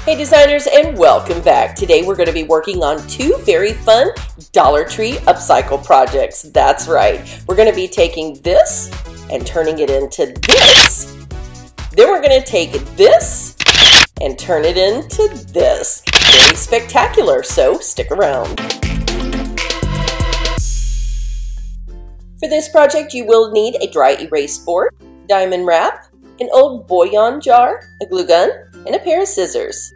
Hey designers, and welcome back. Today we're going to be working on two very fun Dollar Tree upcycle projects. That's right. We're going to be taking this and turning it into this. Then we're going to take this and turn it into this. Very spectacular, so stick around. For this project you will need a dry erase board, diamond wrap, an old bouillon jar, a glue gun, and a pair of scissors.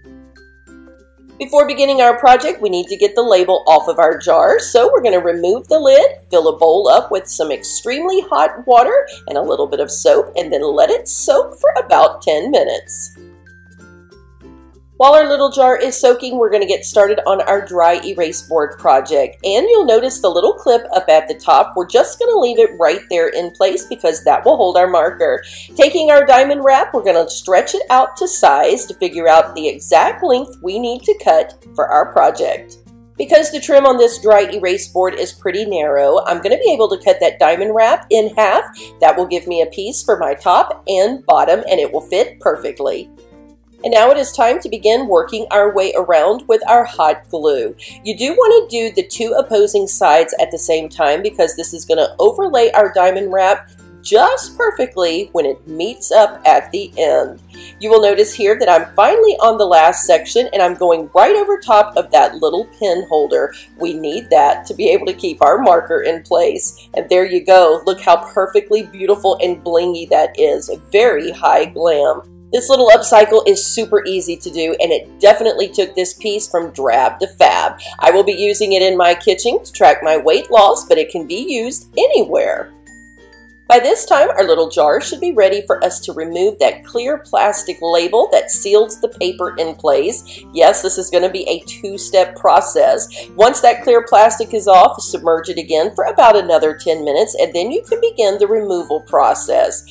Before beginning our project, we need to get the label off of our jar, so we're going to remove the lid, fill a bowl up with some extremely hot water and a little bit of soap, and then let it soak for about 10 minutes. While our little jar is soaking, we're going to get started on our dry erase board project. And you'll notice the little clip up at the top. We're just going to leave it right there in place because that will hold our marker. Taking our diamond wrap, we're going to stretch it out to size to figure out the exact length we need to cut for our project. Because the trim on this dry erase board is pretty narrow, I'm going to be able to cut that diamond wrap in half. That will give me a piece for my top and bottom, and it will fit perfectly. And now it is time to begin working our way around with our hot glue. You do want to do the two opposing sides at the same time because this is going to overlay our diamond wrap just perfectly when it meets up at the end. You will notice here that I'm finally on the last section and I'm going right over top of that little pin holder. We need that to be able to keep our marker in place. And there you go. Look how perfectly beautiful and blingy that is. Very high glam. This little upcycle is super easy to do, and it definitely took this piece from drab to fab. I will be using it in my kitchen to track my weight loss, but it can be used anywhere. By this time, our little jar should be ready for us to remove that clear plastic label that seals the paper in place. Yes, this is going to be a two-step process. Once that clear plastic is off, submerge it again for about another 10 minutes, and then you can begin the removal process.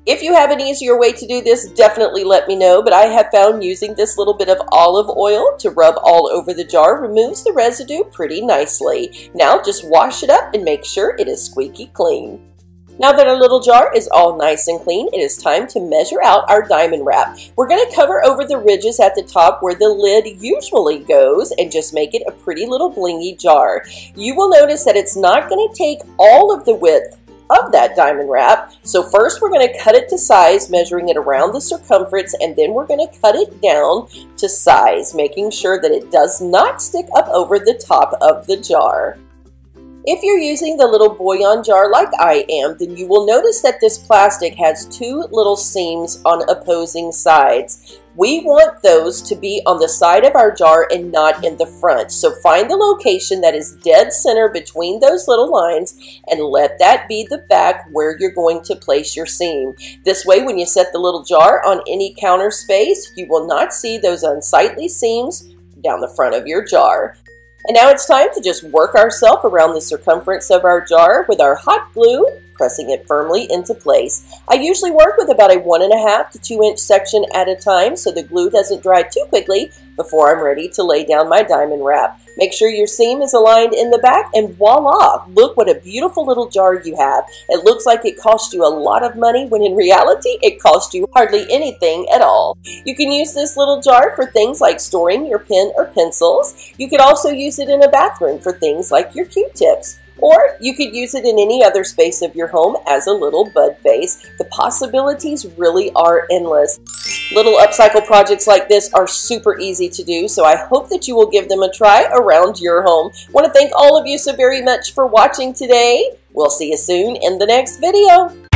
If you have an easier way to do this, definitely let me know, but I have found using this little bit of olive oil to rub all over the jar removes the residue pretty nicely. Now just wash it up and make sure it is squeaky clean. Now that our little jar is all nice and clean, it is time to measure out our diamond wrap. We're going to cover over the ridges at the top where the lid usually goes and just make it a pretty little blingy jar. You will notice that it's not going to take all of the width of that diamond wrap. So first we're going to cut it to size, measuring it around the circumference, and then we're going to cut it down to size, making sure that it does not stick up over the top of the jar. If you're using the little bouillon jar like I am, then you will notice that this plastic has two little seams on opposing sides. We want those to be on the side of our jar and not in the front. So find the location that is dead center between those little lines and let that be the back where you're going to place your seam. This way, when you set the little jar on any counter space, you will not see those unsightly seams down the front of your jar. And now it's time to just work ourselves around the circumference of our jar with our hot glue, pressing it firmly into place. I usually work with about a 1.5 to 2 inch section at a time so the glue doesn't dry too quickly before I'm ready to lay down my diamond wrap. Make sure your seam is aligned in the back and voila! Look what a beautiful little jar you have. It looks like it cost you a lot of money when in reality it cost you hardly anything at all. You can use this little jar for things like storing your pen or pencils. You could also use it in a bathroom for things like your Q-tips. Or you could use it in any other space of your home as a little bud vase. The possibilities really are endless. Little upcycle projects like this are super easy to do, so I hope that you will give them a try around your home. I want to thank all of you so very much for watching today. We'll see you soon in the next video.